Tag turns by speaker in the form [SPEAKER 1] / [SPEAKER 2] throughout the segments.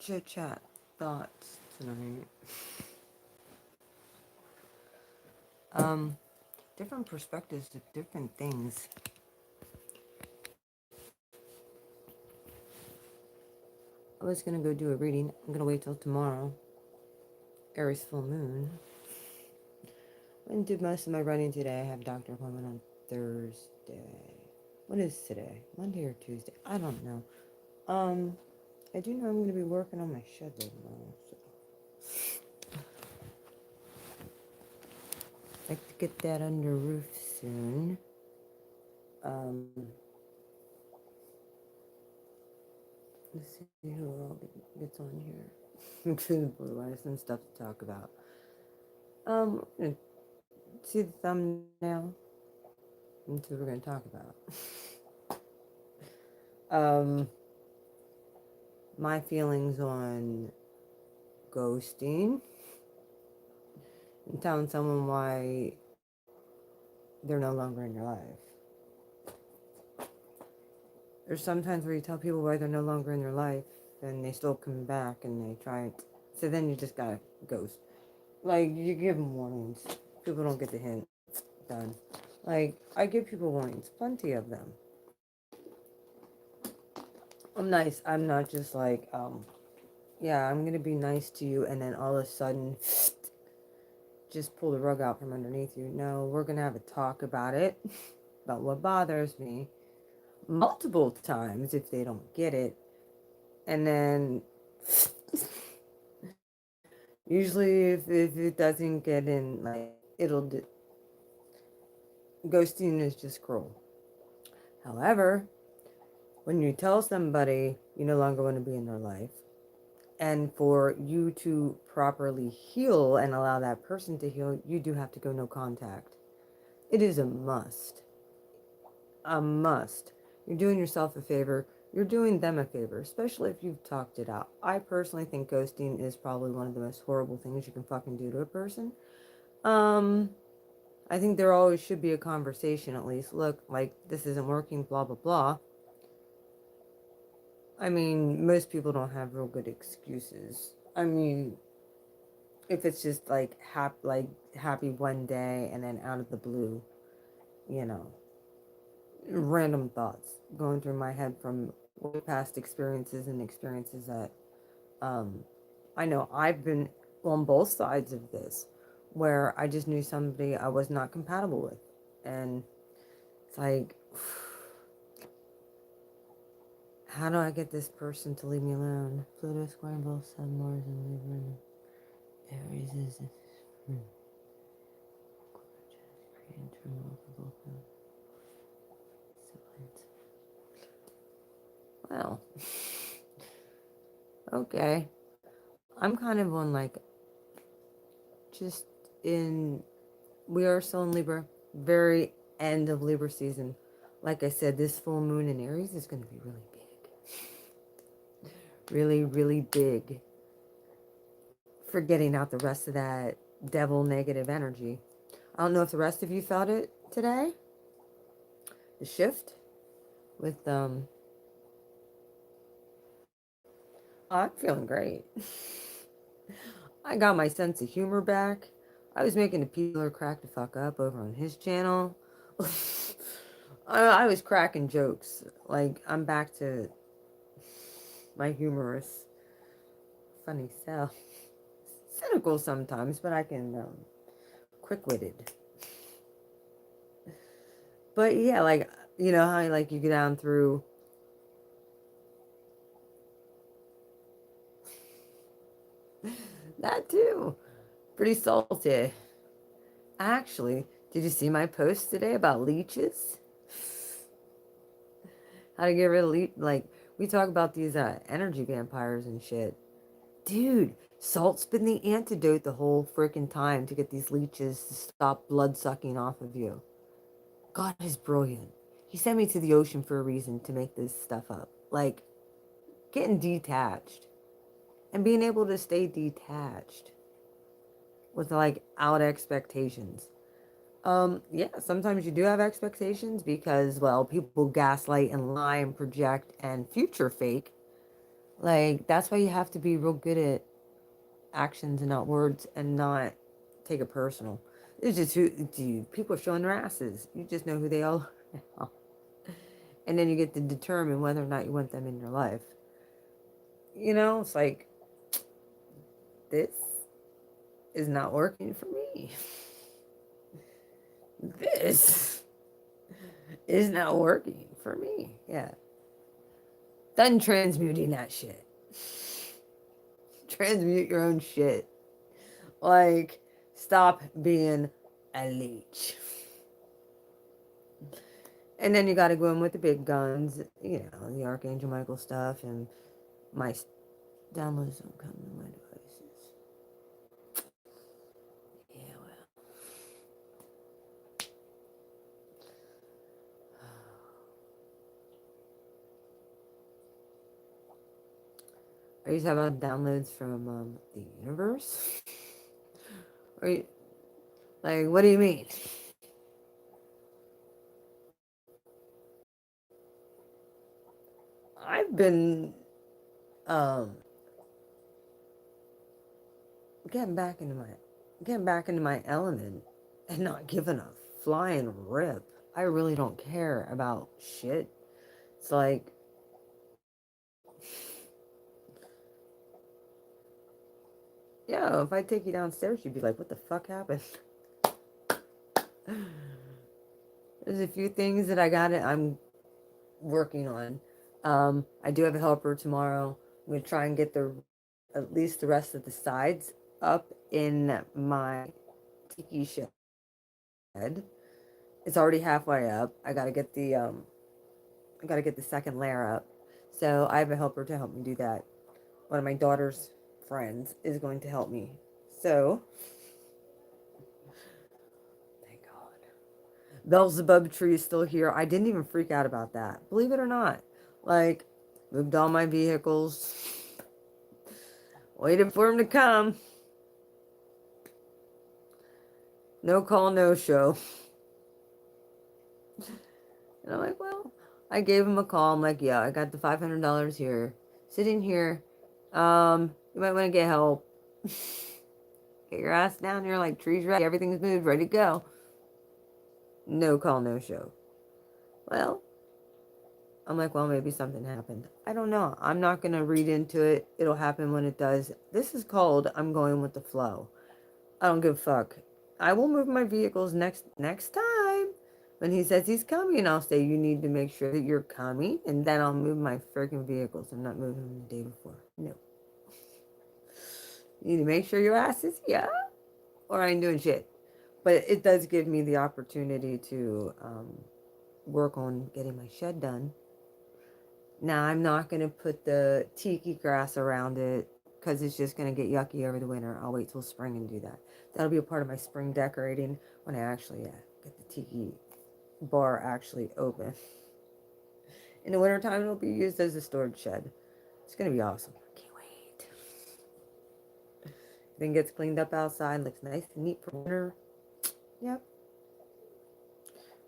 [SPEAKER 1] chit chat thoughts tonight. Um, Different perspectives of different things. I was gonna go do a reading. I'm gonna wait till tomorrow. Aries full moon. I did most of my writing today. I have a doctor appointment on Thursday. What is today? Monday or Tuesday? I don't know. I do know I'm gonna be working on my shed tomorrow. So I'd like to get that under roof soon. Um, let's see who all gets on here. Including Blue Eyes and stuff to talk about. See the thumbnail? That's what we're gonna talk about. um, my feelings on ghosting and telling someone why they're no longer in your life. There's sometimes where you tell people why they're no longer in your life and they still come back and they try it. So then you just gotta ghost. Like, you give them warnings. People don't get the hint. Done. Like, I give people warnings. Plenty of them. I'm nice. I'm not just like, yeah, I'm gonna be nice to you and then all of a sudden just pull the rug out from underneath you. No, we're gonna have a talk about it, about what bothers me, multiple times if they don't get it. And then usually if it doesn't get in, like, ghosting is just cruel. However, when you tell somebody you no longer want to be in their life, and for you to properly heal and allow that person to heal, you do have to go no contact. It is a must. A must. You're doing yourself a favor. You're doing them a favor, especially if you've talked it out. I personally think ghosting is probably one of the most horrible things you can fucking do to a person. Um, I think there always should be a conversation at least. Look, like, this isn't working, blah, blah, blah. I mean, most people don't have real good excuses. I mean, if it's just like happy one day and then out of the blue, you know, random thoughts going through my head from way past experiences and experiences that um, I know I've been on both sides of this, where I just knew somebody I was not compatible with, and it's like, how do I get this person to leave me alone? Pluto square both Sun, Mars, and Libra. Aries is well, okay. I'm kind of on like just in we are still in Libra, very end of Libra season. Like I said, this full moon in Aries is going to be really big. Really, really big. For getting out the rest of that devil negative energy. I don't know if the rest of you felt it today. The shift with I'm feeling great. I got my sense of humor back. I was making a Peeler crack the fuck up over on his channel. I was cracking jokes. Like, I'm back to my humorous, funny self. Cynical sometimes, but I can, quick-witted. But yeah, like, you know how like you go down through that too. Pretty salty. Actually, did you see my post today about leeches? How to get rid of like, we talk about these energy vampires and shit. Dude, salt's been the antidote the whole freaking time to get these leeches to stop blood sucking off of you. God is brilliant. He sent me to the ocean for a reason to make this stuff up. Like, getting detached and being able to stay detached with like out expectations. Yeah, sometimes you do have expectations because, well, people gaslight and lie and project and future fake. Like, that's why you have to be real good at actions and not words and not take it personal. It's just who, dude, people are showing their asses. You just know who they all are now. And then you get to determine whether or not you want them in your life. You know, it's like, this is not working for me. This is not working for me. Yeah. Done transmuting that shit. Transmute your own shit. Like, stop being a leech. And then you got to go in with the big guns, you know, the Archangel Michael stuff, and my downloads don't come to my devices. Yeah, well. Are you talking about downloads from the universe? Or you, like, what do you mean? I've been um, getting back into my element and not giving a flying rip. I really don't care about shit. It's like, yeah, if I take you downstairs, you'd be like, what the fuck happened? There's a few things that I'm working on. I do have a helper tomorrow. I'm going to try and get at least the rest of the sides up in my tiki shed. It's already halfway up. I got to get the second layer up. So I have a helper to help me do that. One of my daughter's friends is going to help me. So, thank God. Beelzebub tree is still here. I didn't even freak out about that. Believe it or not. Like, moved all my vehicles. Waited for him to come. No call, no show. And I'm like, well, I gave him a call. I'm like, yeah, I got the $500 here. Sitting here. You might want to get help. Get your ass down here, like, trees ready. Everything's moved, ready to go. No call, no show. Well, I'm like, well, maybe something happened. I don't know. I'm not going to read into it. It'll happen when it does. This is called I'm going with the flow. I don't give a fuck. I will move my vehicles next time. When he says he's coming, I'll say, you need to make sure that you're coming, and then I'll move my freaking vehicles. I'm not moving them the day before. No. You need to make sure your ass is here, or I ain't doing shit. But it does give me the opportunity to work on getting my shed done. Now, I'm not going to put the tiki grass around it because it's just going to get yucky over the winter. I'll wait till spring and do that. That'll be a part of my spring decorating when I actually get the tiki bar actually open. In the wintertime, it'll be used as a storage shed. It's going to be awesome. Can't wait. Then gets cleaned up outside. Looks nice and neat for winter. Yep.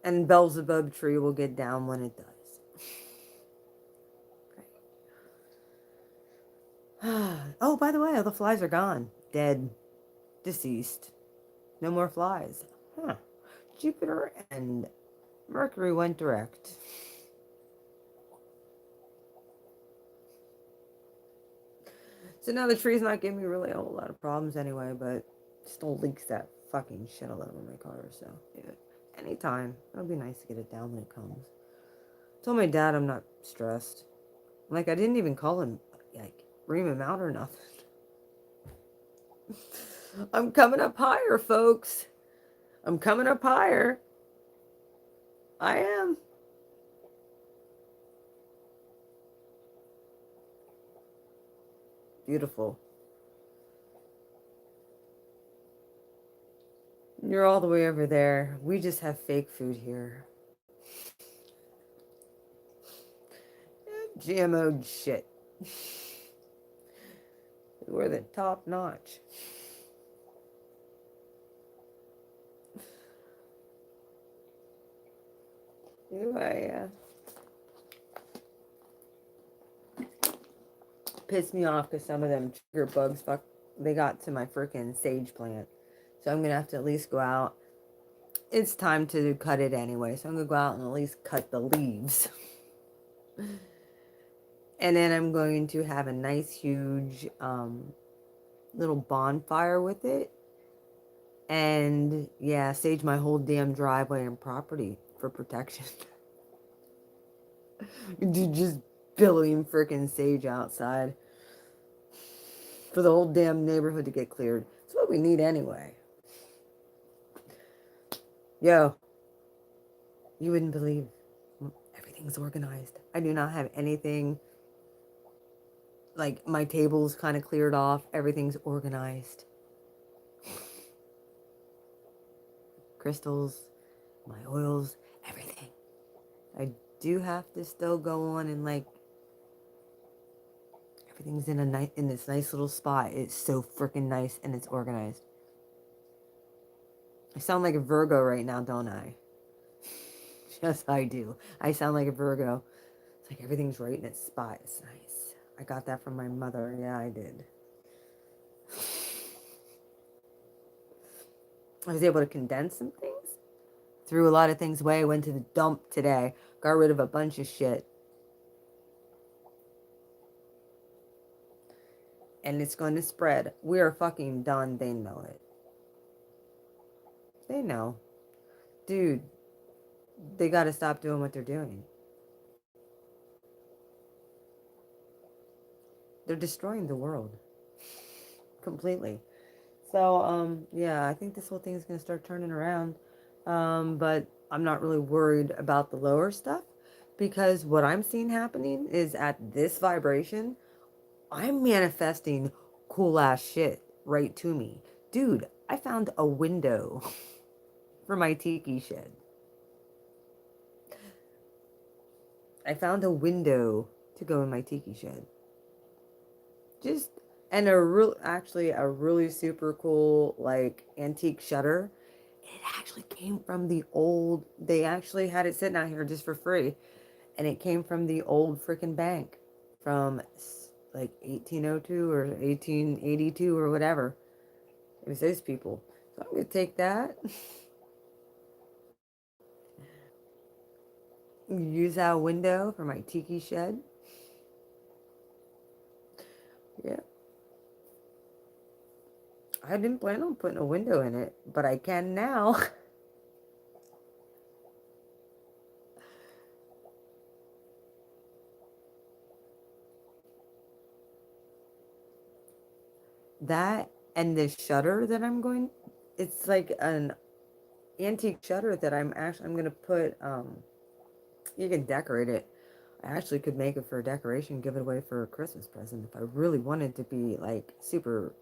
[SPEAKER 1] And Beelzebub tree will get down when it does. Oh, by the way, all the flies are gone. Dead. Deceased. No more flies. Huh. Jupiter and Mercury went direct. So now the tree's not giving me really a whole lot of problems anyway, but still leaks that fucking shit all over my car. So, yeah. Anytime. It'll be nice to get it down when it comes. Told my dad I'm not stressed. Like, I didn't even call him, like, ream him out or nothing. I'm coming up higher, folks. I'm coming up higher. I am. Beautiful. You're all the way over there. We just have fake food here. GMO shit. We're the top notch. Anyway, Pissed me off because some of them trigger bugs, they got to my freaking sage plant. So I'm going to have to at least go out. It's time to cut it anyway, so I'm going to go out and at least cut the leaves. And then I'm going to have a nice, huge little bonfire with it. And yeah, sage my whole damn driveway and property for protection. Just billowing freaking sage outside for the whole damn neighborhood to get cleared. That's what we need anyway. Yo, you wouldn't believe. Everything's organized. I do not have anything. Like, my table's kind of cleared off. Everything's organized. Crystals, my oils, everything. I do have to still go on and, like, everything's in this nice little spot. It's so freaking nice and it's organized. I sound like a Virgo right now, don't I? Yes, I do. I sound like a Virgo. It's like everything's right in its spot. It's nice. I got that from my mother. Yeah, I did. I was able to condense some things. Threw a lot of things away. Went to the dump today. Got rid of a bunch of shit. And it's going to spread. We are fucking done. They know it. They know. Dude, they got to stop doing what they're doing. They're destroying the world. Completely. So, yeah, I think this whole thing is going to start turning around. But I'm not really worried about the lower stuff because what I'm seeing happening is at this vibration, I'm manifesting cool ass shit right to me. Dude, I found a window for my tiki shed. I found a window to go in my tiki shed. Just and actually a really super cool like antique shutter. It actually came from the old. They actually had it sitting out here just for free, and it came from the old freaking bank from like 1802 or 1882 or whatever. It was those people. So I'm gonna take that. Use that window for my tiki shed. Yeah. I didn't plan on putting a window in it, but I can now. That and the shutter that I'm going, it's like an antique shutter that I'm gonna put, you can decorate it. I actually could make it for a decoration, give it away for a Christmas present if I really wanted to be like super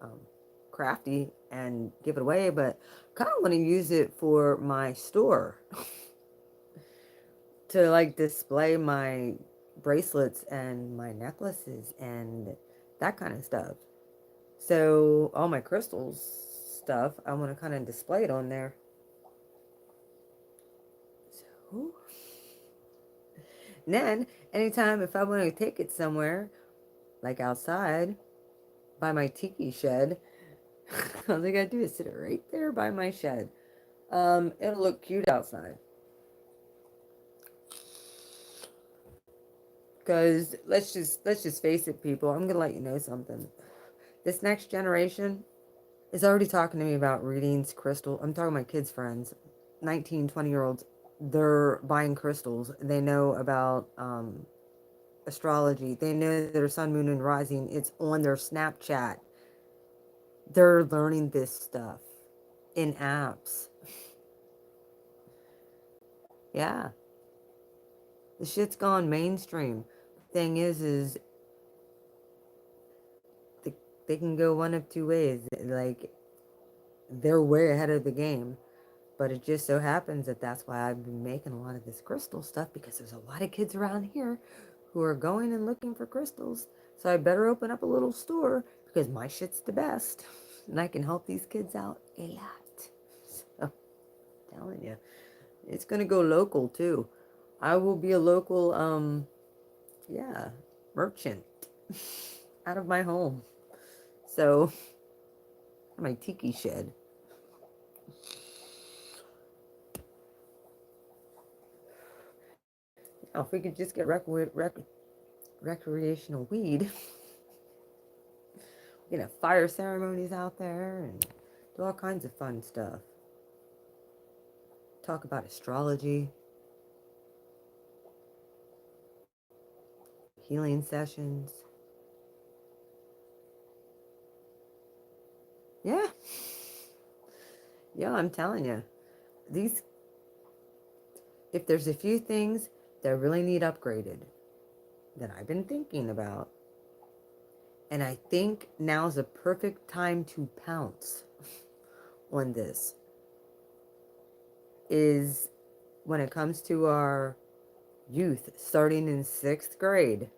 [SPEAKER 1] crafty and give it away, but kind of want to use it for my store to like display my bracelets and my necklaces and that kind of stuff. So all my crystals stuff, I want to kind of display it on there. So then anytime if I want to take it somewhere, like outside, by my tiki shed, all I gotta do is sit it right there by my shed. It'll look cute outside. Cause let's just face it, people. I'm gonna let you know something. This next generation is already talking to me about readings, crystal. I'm talking to my kids' friends, 19, 20-year-olds. They're buying crystals. They know about astrology. They know their sun, moon, and rising. It's on their Snapchat. They're learning this stuff in apps. Yeah. The shit's gone mainstream. Thing is they, they can go one of two ways. Like, they're way ahead of the game. But it just so happens that that's why I've been making a lot of this crystal stuff, because there's a lot of kids around here who are going and looking for crystals. So I better open up a little store because my shit's the best. And I can help these kids out a lot. So, I'm telling you, it's going to go local too. I will be a local, yeah, merchant. out of my home. So, my tiki shed. Now, if we could just get recreational weed, you know, fire ceremonies out there and do all kinds of fun stuff. Talk about astrology, healing sessions. Yeah, yeah, I'm telling you. These, if there's a few things that really need upgraded that I've been thinking about, and I think now's a perfect time to pounce on this, is when it comes to our youth starting in 6th grade,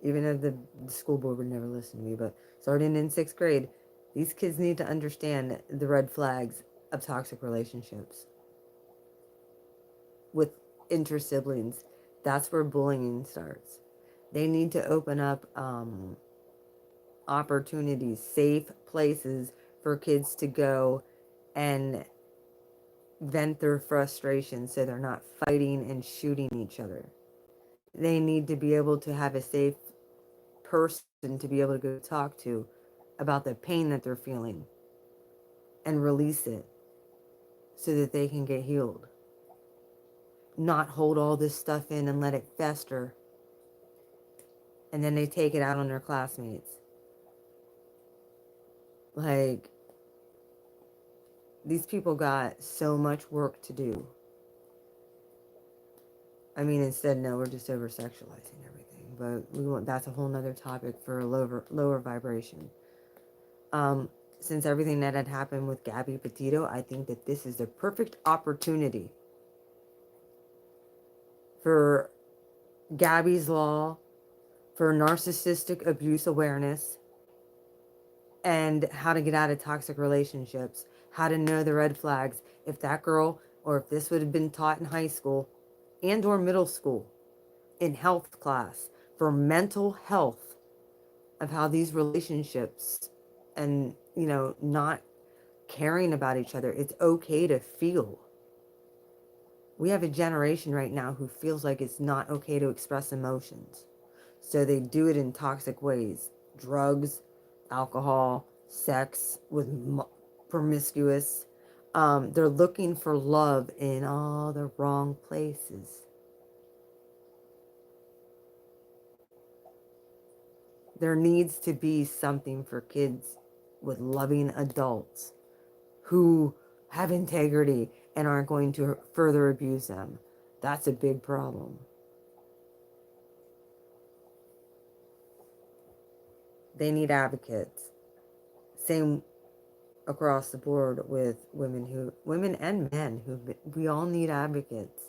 [SPEAKER 1] even though the school board would never listen to me, but starting in 6th grade, these kids need to understand the red flags of toxic relationships with inter-siblings. That's where bullying starts. They need to open up opportunities, safe places for kids to go and vent their frustration so they're not fighting and shooting each other. They need to be able to have a safe person to be able to go talk to about the pain that they're feeling and release it so that they can get healed. Not hold all this stuff in and let it fester and then they take it out on their classmates. Like, these people got so much work to do. I mean, instead, no, we're just over sexualizing everything. But we want, that's a whole nother topic for a lower vibration. Since everything that had happened with Gabby Petito, I think that this is the perfect opportunity for Gabby's Law, for narcissistic abuse awareness, and how to get out of toxic relationships, how to know the red flags. If that girl, or if this would have been taught in high school and or middle school, in health class, for mental health, of how these relationships and, you know, not caring about each other, it's okay to feel. We have a generation right now who feels like it's not okay to express emotions. So they do it in toxic ways. Drugs, alcohol, sex, with promiscuous. They're looking for love in all the wrong places. There needs to be something for kids with loving adults who have integrity and aren't going to further abuse them. That's a big problem. They need advocates. Same across the board with women and men we all need advocates.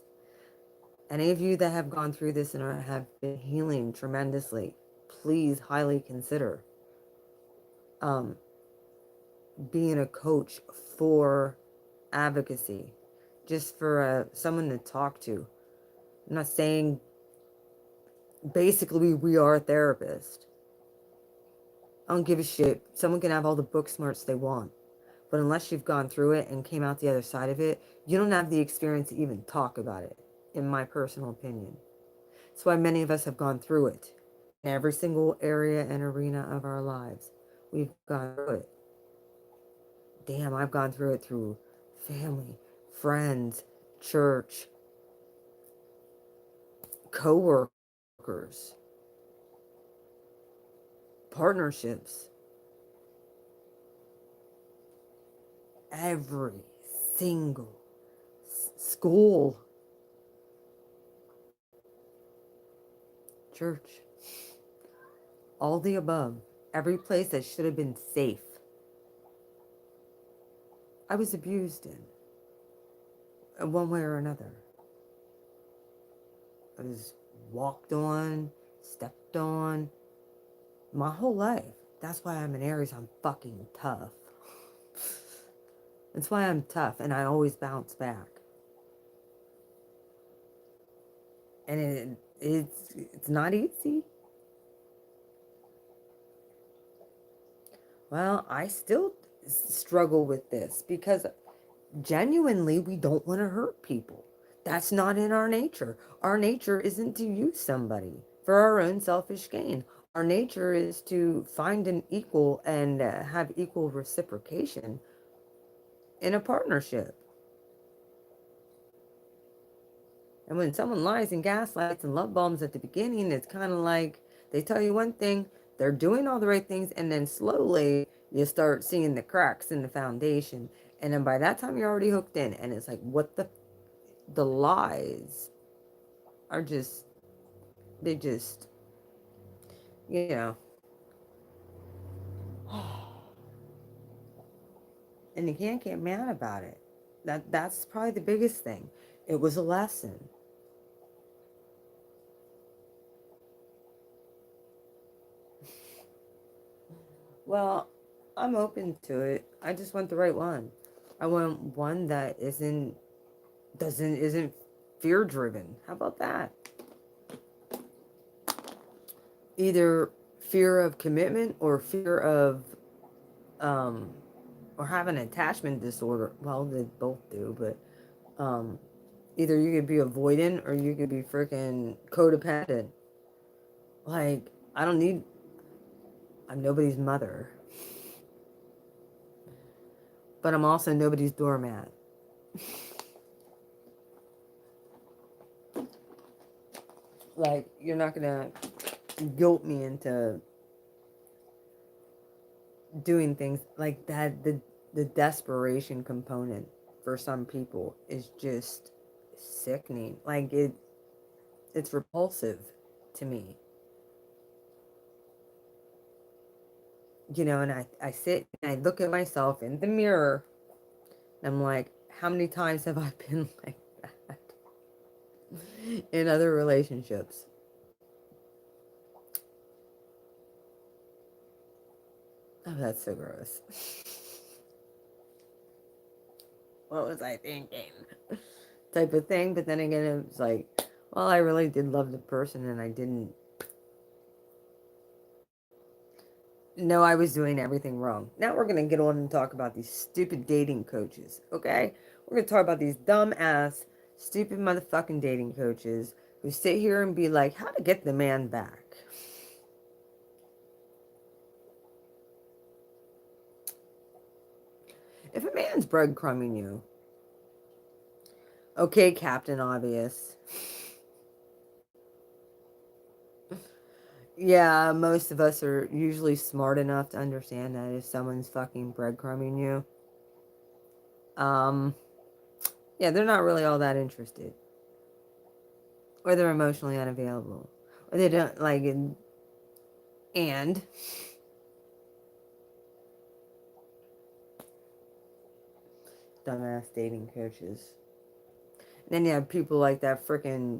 [SPEAKER 1] Any of you that have gone through this and have been healing tremendously, please highly consider um, being a coach for advocacy, just for someone to talk to. I'm not saying, basically we are a therapist. I don't give a shit. Someone can have all the book smarts they want, but unless you've gone through it and came out the other side of it, you don't have the experience to even talk about it, in my personal opinion. That's why many of us have gone through it in every single area and arena of our lives. We've gone through it. Damn, I've gone through it through family, friends, church, co-workers, partnerships, every single school, church, all the above, every place that should have been safe, I was abused in one way or another. I was walked on, stepped on, my whole life. That's why I'm an Aries. I'm fucking tough. That's why I'm tough, and I always bounce back. And it's not easy. Well, I still struggle with this because genuinely we don't want to hurt people. That's not in our nature. Our nature isn't to use somebody for our own selfish gain. Our nature is to find an equal and have equal reciprocation in a partnership. And when someone lies and gaslights and love bombs at the beginning, it's kind of like they tell you one thing, they're doing all the right things, and then slowly you start seeing the cracks in the foundation. And then by that time, you're already hooked in. And it's like, what the lies are just, they just, you know. And you can't get mad about it. That's probably the biggest thing. It was a lesson. Well, I'm open to it. I just want the right one. I want one that isn't fear driven. How about that? Either fear of commitment or fear of um or have an attachment disorder. Well, they both do, but either you could be avoidant or you could be freaking codependent. Like, I don't need I'm nobody's mother, but I'm also nobody's doormat. Like, you're not gonna guilt me into doing things like that. The desperation component for some people is just sickening. Like, it's repulsive to me. You know, and I sit and I look at myself in the mirror and I'm like, how many times have I been like that in other relationships? Oh, that's so gross. What was I thinking? Type of thing. But then again, it was like, well, I really did love the person and I didn't know I was doing everything wrong. Now we're going to get on and talk about these stupid dating coaches, okay? We're going to talk about these dumb ass, stupid motherfucking dating coaches who sit here and be like, how to get the man back. If a man's breadcrumbing you, okay, Captain Obvious. Yeah, most of us are usually smart enough to understand that if someone's fucking breadcrumbing you, um, yeah, they're not really all that interested. Or they're emotionally unavailable. Or they don't, like, and dumbass dating coaches. And then you have people like that frickin'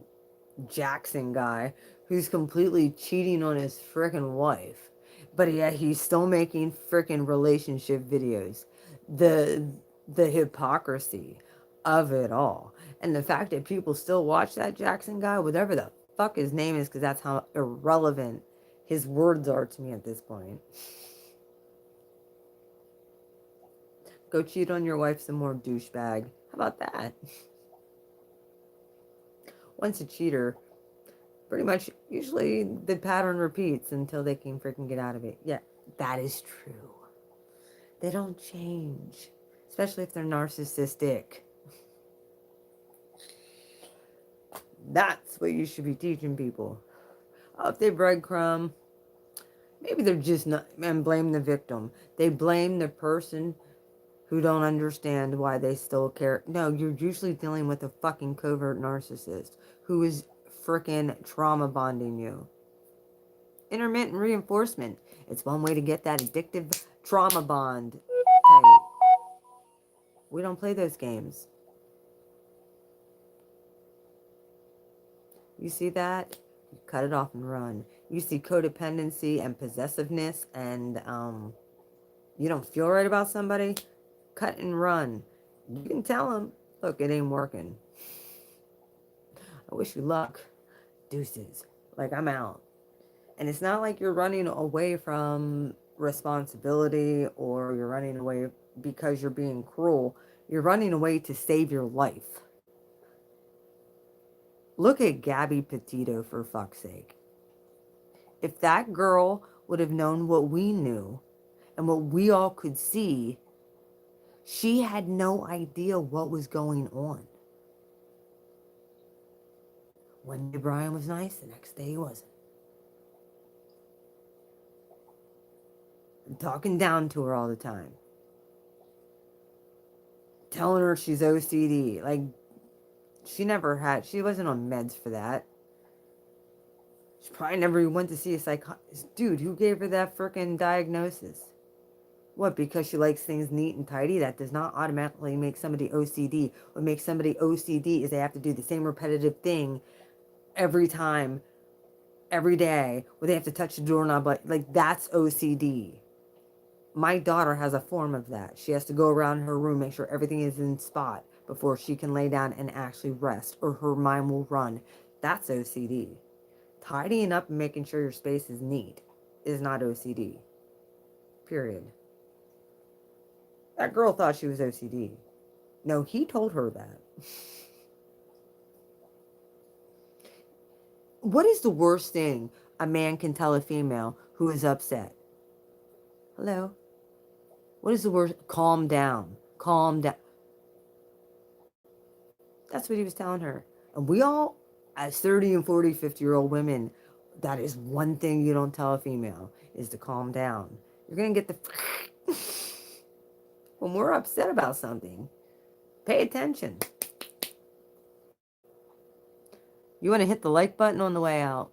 [SPEAKER 1] Jackson guy who's completely cheating on his frickin' wife. But yeah, he's still making frickin' relationship videos. The the hypocrisy of it all. And the fact that people still watch that Jackson guy, whatever the fuck his name is, because that's how irrelevant his words are to me at this point. Go cheat on your wife some more, douchebag. How about that? Once a cheater, pretty much usually the pattern repeats until they can freaking get out of it. Yeah, that is true. They don't change, especially if they're narcissistic. That's what you should be teaching people. Oh, if they breadcrumb, maybe they're just not, and blame the victim. They blame the person who don't understand why they still care. No, you're usually dealing with a fucking covert narcissist who is freaking trauma bonding you. Intermittent reinforcement. It's one way to get that addictive trauma bond tight. We don't play those games. You see that? You cut it off and run. You see codependency and possessiveness and you don't feel right about somebody? Cut and run. You can tell them, look, it ain't working. I wish you luck. Deuces. Like, I'm out. And it's not like you're running away from responsibility or you're running away because you're being cruel. You're running away to save your life. Look at Gabby Petito, for fuck's sake. If that girl would have known what we knew and what we all could see, she had no idea what was going on. One day Brian was nice, the next day he wasn't. And talking down to her all the time. Telling her she's OCD. Like, she wasn't on meds for that. She probably never went to see a psychologist. Dude, who gave her that frickin' diagnosis? What, because she likes things neat and tidy? That does not automatically make somebody OCD. What makes somebody OCD is they have to do the same repetitive thing every time, every day, where they have to touch the doorknob. Like that's OCD. My daughter has a form of that. She has to go around her room, make sure everything is in spot before she can lay down and actually rest, or her mind will run. That's OCD. Tidying up and making sure your space is neat is not OCD. Period. That girl thought she was OCD. No, he told her that. What is the worst thing a man can tell a female who is upset? Hello? What is the worst? Calm down. Calm down. That's what he was telling her. And we all, as 30 and 40, 50-year-old women, that is one thing you don't tell a female, is to calm down. You're going to get the... When we're upset about something, pay attention. You want to hit the like button on the way out.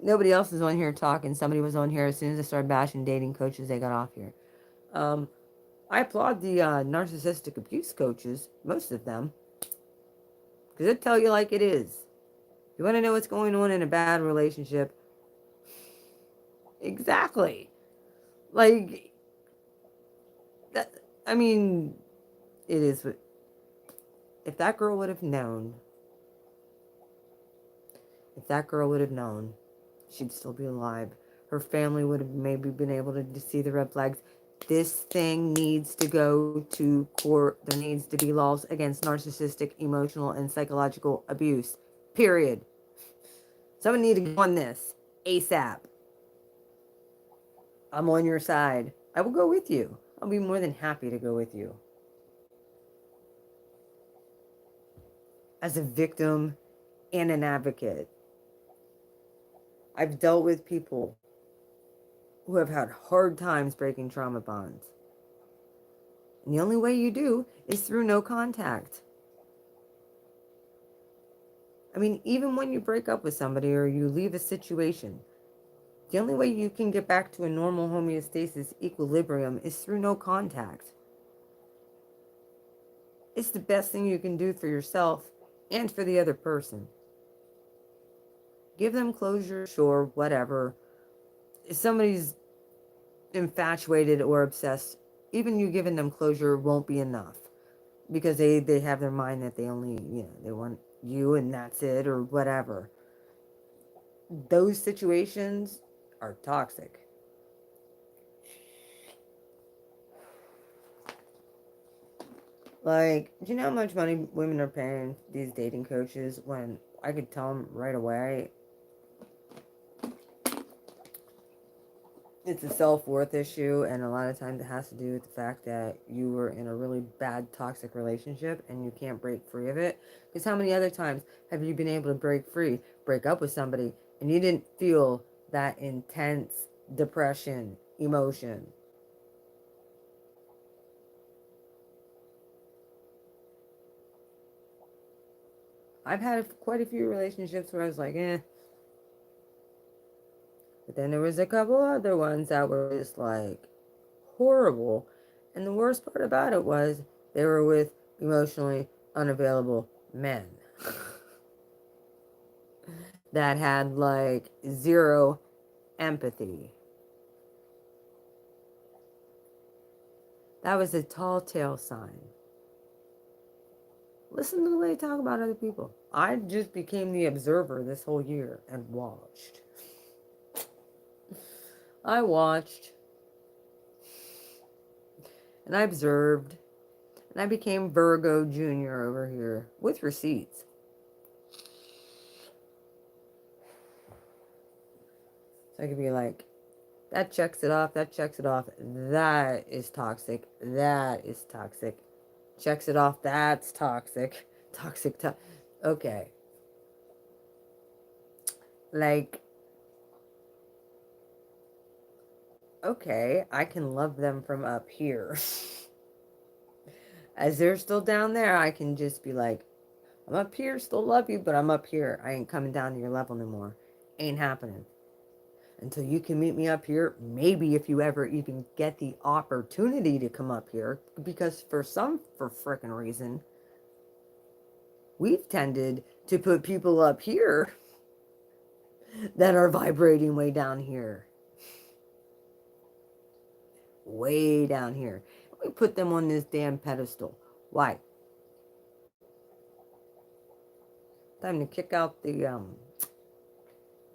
[SPEAKER 1] Nobody else is on here talking. Somebody was on here as soon as I started bashing dating coaches, they got off here. I applaud the narcissistic abuse coaches, most of them, because they tell you like it is. You want to know what's going on in a bad relationship? Exactly. Like, that, I mean, it is. If that girl would have known, she'd still be alive. Her family would have maybe been able to see the red flags. This thing needs to go to court. There needs to be laws against narcissistic, emotional, and psychological abuse. Period. Someone need to go on this ASAP. I'm on your side. I will go with you. I'll be more than happy to go with you. As a victim and an advocate, I've dealt with people who have had hard times breaking trauma bonds. And the only way you do is through no contact. I mean, even when you break up with somebody or you leave a situation, the only way you can get back to a normal homeostasis equilibrium is through no contact. It's the best thing you can do for yourself and for the other person. Give them closure, sure, whatever. If somebody's infatuated or obsessed, even you giving them closure won't be enough. Because they have their mind that they only, they want you and that's it or whatever. Those situations are toxic. Like, do you know how much money women are paying these dating coaches when I could tell them right away it's a self-worth issue, and a lot of times it has to do with the fact that you were in a really bad toxic relationship and you can't break free of it? Because how many other times have you been able to break up with somebody, and you didn't feel that intense depression, emotion? I've had quite a few relationships where I was like, eh. But then there was a couple other ones that were just like horrible. And the worst part about it was they were with emotionally unavailable men that had like zero empathy. That was a tall tale sign. Listen to the way they talk about other people. I just became the observer this whole year and watched. I watched and I observed and I became Virgo Jr. over here with receipts. So I could be like, that checks it off, that checks it off, that is toxic, that is toxic. Checks it off, that's toxic. Toxic, okay. Like, okay, I can love them from up here. As they're still down there, I can just be like, I'm up here, still love you, but I'm up here. I ain't coming down to your level anymore. Ain't happening. Until you can meet me up here, maybe if you ever even get the opportunity to come up here, because for frickin' reason, we've tended to put people up here that are vibrating way down here. Way down here. We put them on this damn pedestal. Why? Time to kick out the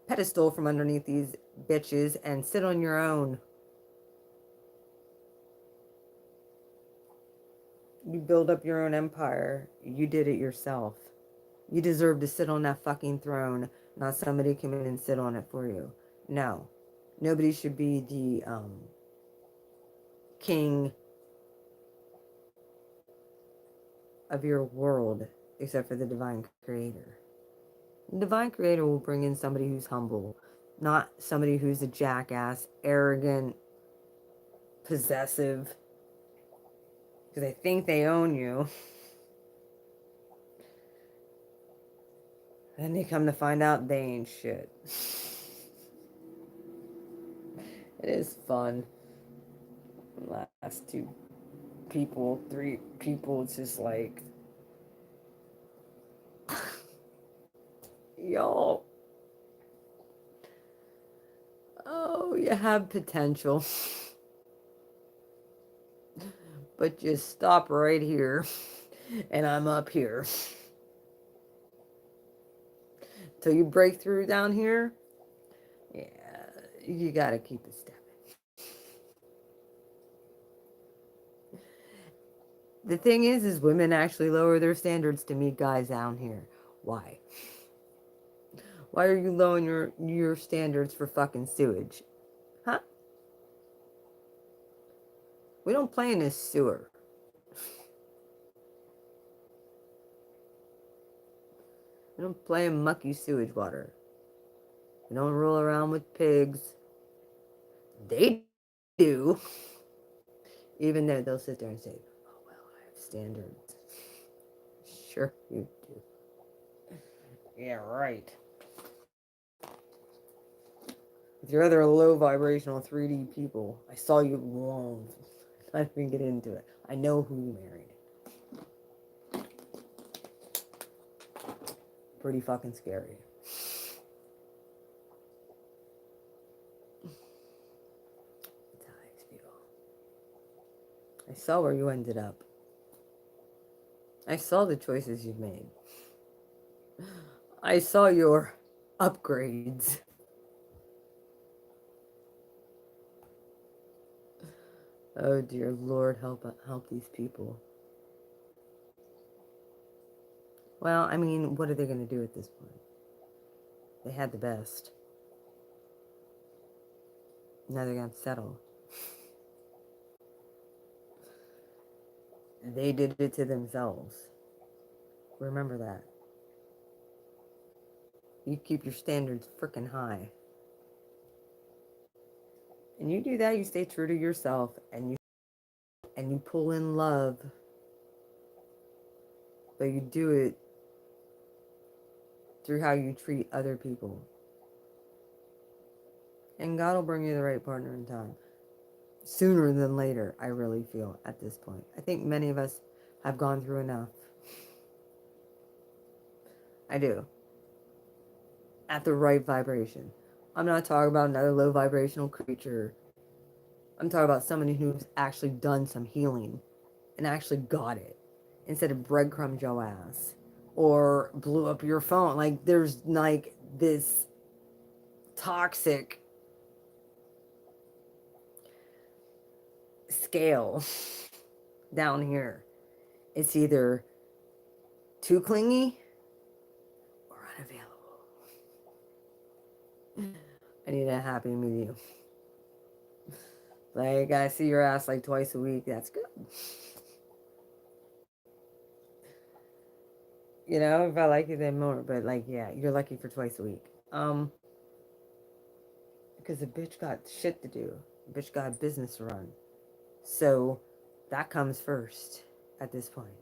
[SPEAKER 1] pedestal from underneath these bitches and sit on your own. You build up your own empire. You did it yourself. You deserve to sit on that fucking throne, not somebody come in and sit on it for you. No. Nobody should be the king of your world except for the divine creator. The divine creator will bring in somebody who's humble, not somebody who's a jackass, arrogant, possessive, because they think they own you. And they come to find out they ain't shit. It is fun. Last two people, three people, it's just like, y'all, oh, you have potential. But just stop right here. And I'm up here. Till you break through down here, yeah, you gotta keep it stepping. The thing is women actually lower their standards to meet guys down here. Why? Why are you lowering your standards for fucking sewage? Huh? We don't play in this sewer. We don't play in mucky sewage water. We don't roll around with pigs. They do. Even though they'll sit there and say, oh, well, I have standards. Sure you do. Yeah, right. With your other low vibrational 3D people, I saw you alone. I didn't get into it. I know who you married. Pretty fucking scary. That's how I feel. I saw where you ended up. I saw the choices you've made. I saw your upgrades. Oh dear Lord, help these people. Well, I mean, what are they going to do at this point? They had the best. Now they're going to settle. They did it to themselves. Remember that. You keep your standards freaking high. And you do that, you stay true to yourself, and you pull in love. But you do it through how you treat other people. And God will bring you the right partner in time. Sooner than later, I really feel, at this point. I think many of us have gone through enough. I do. At the right vibration. I'm not talking about another low vibrational creature. I'm talking about somebody who's actually done some healing and actually got it instead of breadcrumb your ass or blew up your phone. Like, there's like this toxic scale down here. It's either too clingy or unavailable. I need a happy medium. Like, I see your ass like twice a week. That's good. You know, if I like you, then more. But, like, yeah, you're lucky for twice a week. Because the bitch got shit to do. The bitch got business to run. So, that comes first at this point.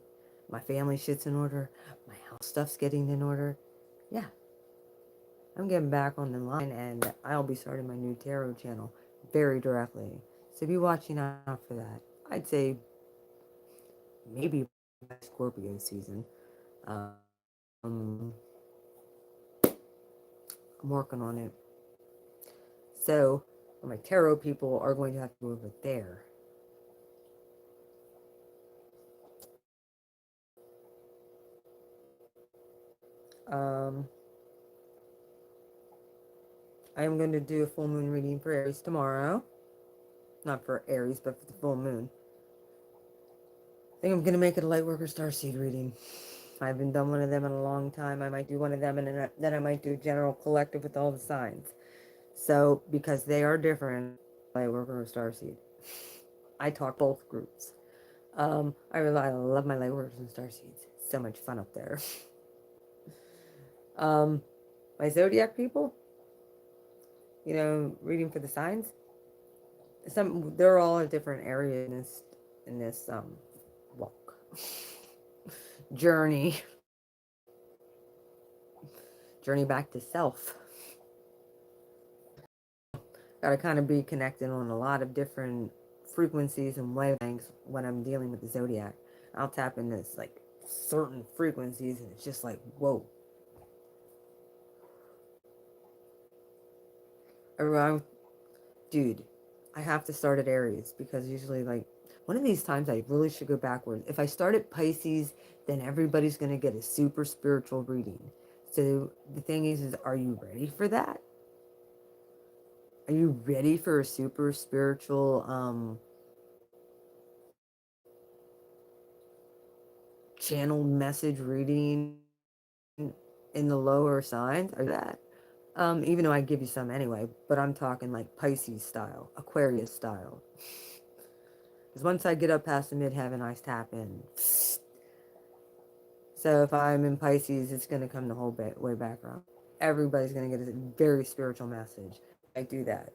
[SPEAKER 1] My family shit's in order. My house stuff's getting in order. Yeah, I'm getting back on the line, and I'll be starting my new tarot channel very directly. So be watching out for that. I'd say maybe Scorpio season. Um, I'm working on it. So my tarot people are going to have to go over there. Um, I am going to do a full moon reading for Aries tomorrow. Not for Aries, but for the full moon. I think I'm going to make it a Lightworker Starseed reading. I haven't done one of them in a long time. I might do one of them, and then I might do a general collective with all the signs. So, because they are different, Lightworker or Starseed. I talk both groups. I love my Lightworkers and Starseeds. So much fun up there. um, my Zodiac people, reading for the signs. They're all a different area in this walk journey journey back to self. Gotta kind of be connected on a lot of different frequencies and wavelengths when I'm dealing with the zodiac. I'll tap into this like certain frequencies, and it's just like, whoa. Around, dude, I have to start at Aries because usually, like, one of these times I really should go backwards. If I start at Pisces, then everybody's gonna get a super spiritual reading. So the thing is are you ready for that? Are you ready for a super spiritual channel message reading in the lower signs? Are that? Even though I give you some anyway, but I'm talking like Pisces style, Aquarius style. Because once I get up past the midheaven, I tap in. So if I'm in Pisces, it's going to come the whole way back around. Everybody's going to get a very spiritual message. I do that.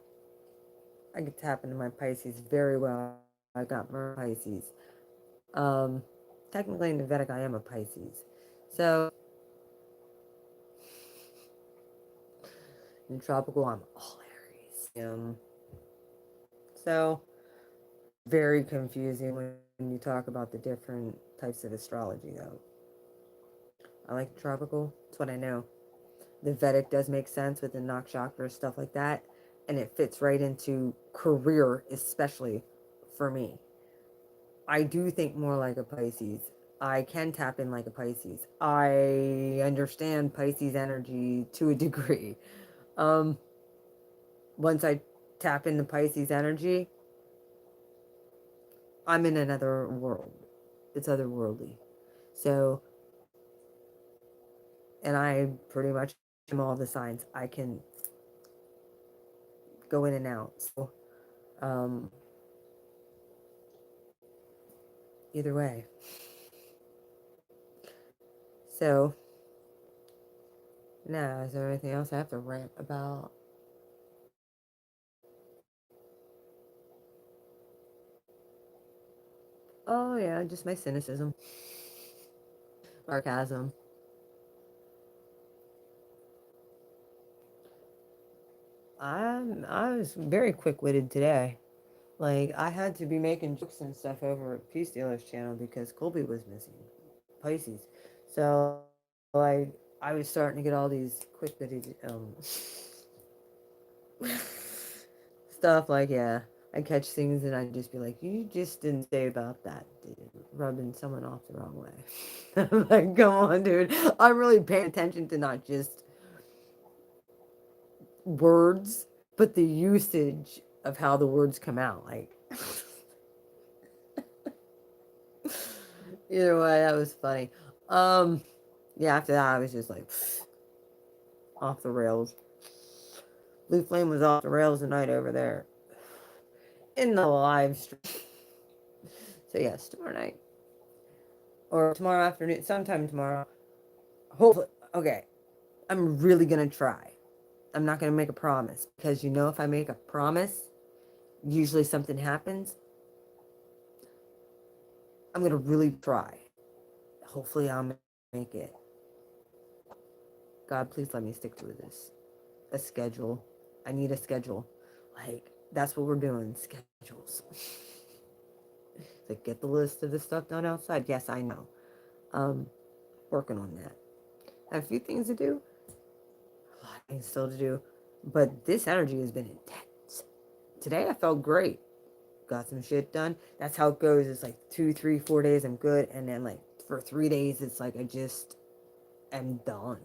[SPEAKER 1] I can tap into my Pisces very well. I got my Pisces. Um, Technically in the Vedic, I am a Pisces. So in tropical, I'm all Aries. So very confusing when you talk about the different types of astrology, though. I like tropical. It's what I know. The Vedic does make sense with the nakshatra stuff like that, and it fits right into career, especially for me. I do think more like a Pisces. I can tap in like a Pisces. I understand Pisces energy to a degree. Um, Once I tap into Pisces energy, I'm in another world. It's otherworldly. So, and I pretty much am all the signs. I can go in and out. So, um, either way. So, now, is there anything else I have to rant about? Oh, yeah, just my cynicism, sarcasm. I was very quick-witted today. Like, I had to be making jokes and stuff over at Peace Dealer's channel because Colby was missing. Pisces. So, like, I was starting to get all these quick-witted, stuff like, yeah. I catch things and I'd just be like, you just didn't say about that, dude. Rubbing someone off the wrong way. I'm like, come on, dude. I'm really paying attention to not just words, but the usage of how the words come out. Like, Either way, that was funny. Um, yeah, after that, I was just like off the rails. Blue Flame was off the rails tonight over there in the live stream. So yes, tomorrow night or tomorrow afternoon, sometime tomorrow. Hopefully, okay. I'm really gonna try. I'm not gonna make a promise because if I make a promise, usually something happens. I'm gonna really try. Hopefully, I'll make it. God, please let me stick to this. A schedule. I need a schedule. Like, that's what we're doing, schedules. Like, get the list of the stuff done outside. Yes, I know. Um, Working on that. I have a few things to do. A lot of things still to do. But this energy has been intense. Today I felt great. Got some shit done. That's how it goes. It's like 2, 3, 4 days I'm good. And then like for 3 days it's like I just am done.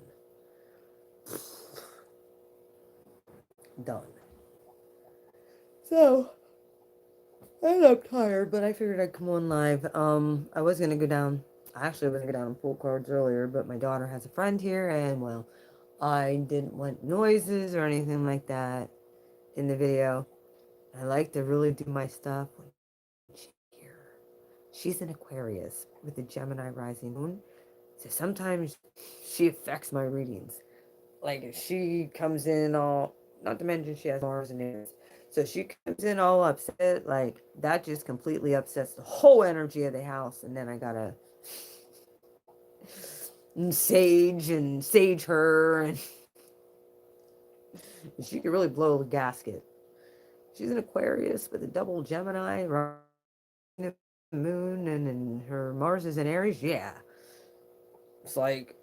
[SPEAKER 1] Done. So I ended up tired, but I figured I'd come on live. I was gonna go down. I actually was gonna go down and pull cards earlier, but my daughter has a friend here, and well, I didn't want noises or anything like that in the video. I like to really do my stuff when she's here. She's an Aquarius with a Gemini rising moon, so sometimes she affects my readings. Like if she comes in all, not to mention she has Mars and Aries, so she comes in all upset, like that just completely upsets the whole energy of the house, and then I gotta sage her, and she can really blow the gasket. She's an Aquarius with a double Gemini, rising moon, and her Mars is in Aries. Yeah, it's like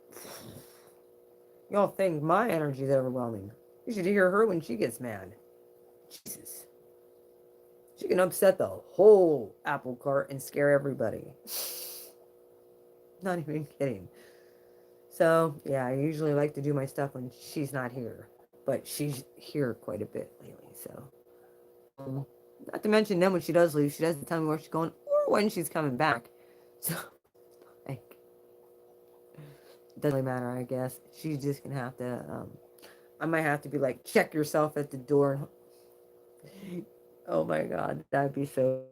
[SPEAKER 1] y'all think my energy is overwhelming. You should hear her when she gets mad. Jesus. She can upset the whole apple cart and scare everybody. Not even kidding. So, yeah, I usually like to do my stuff when she's not here. But she's here quite a bit lately, so. Um, Not to mention then when she does leave, she doesn't tell me where she's going or when she's coming back. So, like, it doesn't really matter, I guess. She's just gonna have to, I might have to be like, check yourself at the door. Oh my god, that'd be so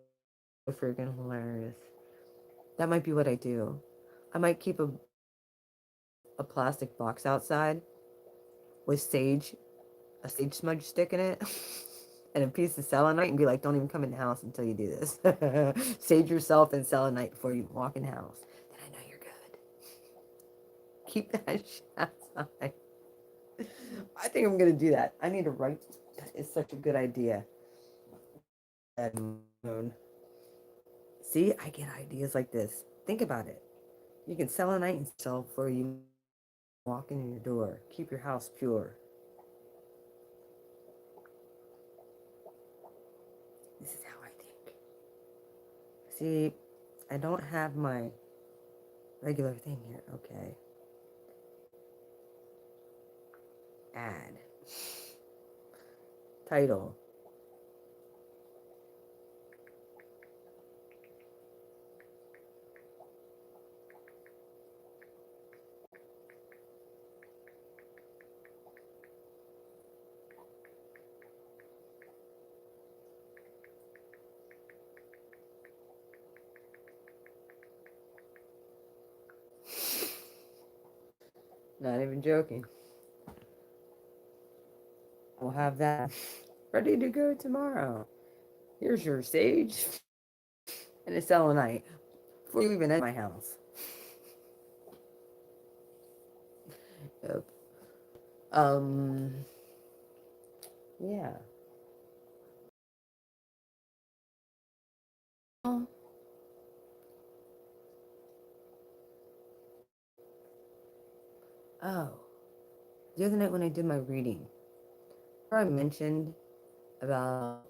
[SPEAKER 1] freaking hilarious. That might be what I do. I might keep a plastic box outside with a sage smudge stick in it, and a piece of selenite and be like, don't even come in the house until you do this. Sage yourself and selenite before you walk in the house. Then I know you're good. Keep that shit outside. I think I'm going to do that. I need to write. That is such a good idea. And see, I get ideas like this. Think about it. You can selenite yourself before you walk in your door. Keep your house pure. This is how I think. See, I don't have my regular thing here. Okay. Add. Title. Not even joking. We'll have that ready to go tomorrow. Here's your sage and a selenite before you even enter my house. Yep. Um, yeah. Oh, oh. The other night when I did my reading, I mentioned about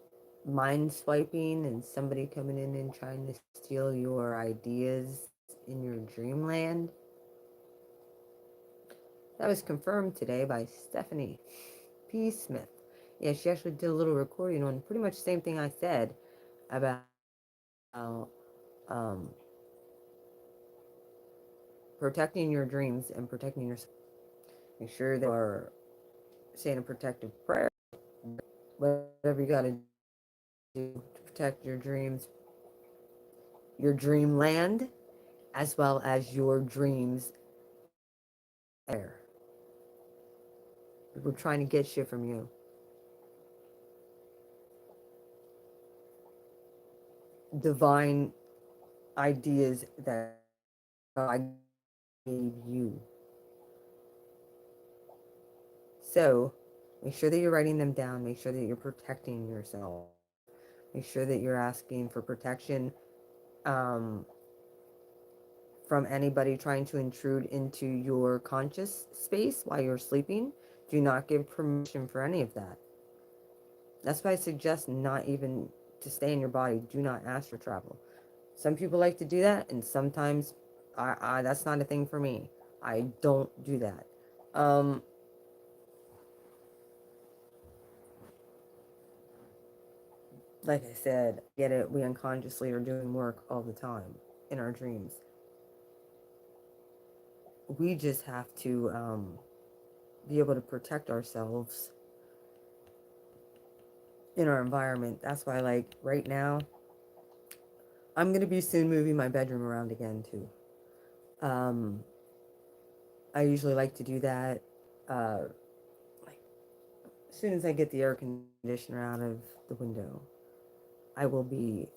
[SPEAKER 1] mind swiping and somebody coming in and trying to steal your ideas in your dreamland. That was confirmed today by Stephanie P. Smith. Yeah, she actually did a little recording on pretty much the same thing I said about how protecting your dreams and protecting yourself. Make sure they are saying a protective prayer, whatever you got to do to protect your dreams, your dreamland, as well as your dreams there. We're trying to get shit from you. Divine ideas that God gave you. So make sure that you're writing them down. Make sure that you're protecting yourself. Make sure that you're asking for protection um, from anybody trying to intrude into your conscious space while you're sleeping. Do not give permission for any of that. That's why I suggest not even to stay in your body. Do not ask for travel. Some people like to do that, and sometimes that's not a thing for me. I don't do that. Like I said, get it, we unconsciously are doing work all the time in our dreams. We just have to be able to protect ourselves in our environment. That's why, like, right now, I'm going to be soon moving my bedroom around again, too. Um, I usually like to do that like, as soon as I get the air conditioner out of the window. I will be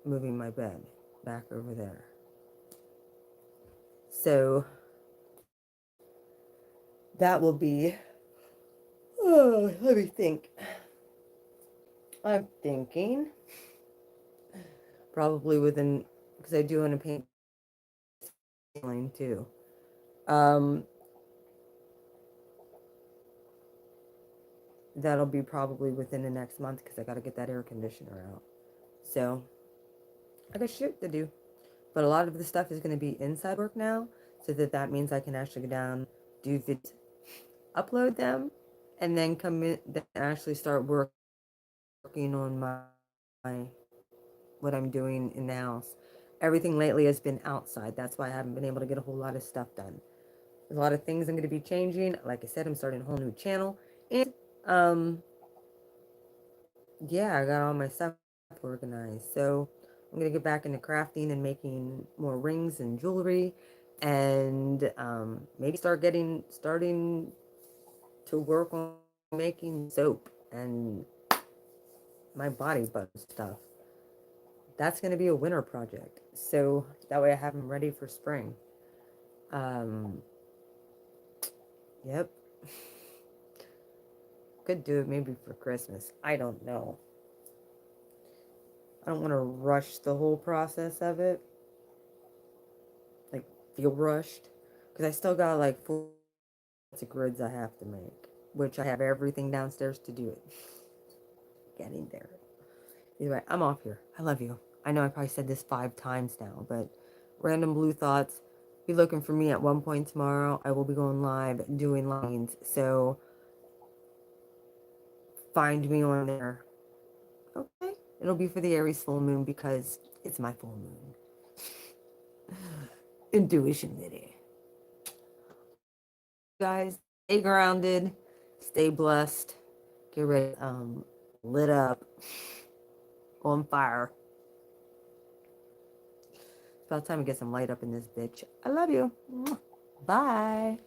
[SPEAKER 1] moving my bed back over there. So that will be, oh, let me think. I'm thinking probably within, because I do want to paint ceiling too. Um, that'll be probably within the next month because I got to get that air conditioner out. So I got shit to do. But a lot of the stuff is going to be inside work now, so that means I can actually go down, do videos, upload them, and then come in, then actually start working on my what I'm doing in the house. Everything lately has been outside. That's why I haven't been able to get a whole lot of stuff done. There's a lot of things I'm going to be changing. Like I said, I'm starting a whole new channel. And, yeah, I got all my stuff organized. So I'm going to get back into crafting and making more rings and jewelry. And maybe starting to work on making soap and my body butter stuff. That's going to be a winter project. So that way I have them ready for spring. Um, yep. Could do it maybe for Christmas. I don't know. I don't want to rush the whole process of it. Like, feel rushed. Because I still got like 4 grids I have to make. Which I have everything downstairs to do it. Getting there. Anyway, I'm off here. I love you. I know I probably said this 5 times now, but random blue thoughts. Be looking for me at one point tomorrow. I will be going live doing lines. So find me on there. Okay. It'll be for the Aries full moon because it's my full moon. Intuition video. Guys, stay grounded, stay blessed, get ready, lit up, on fire. It's about time to get some light up in this bitch. I love you. Bye.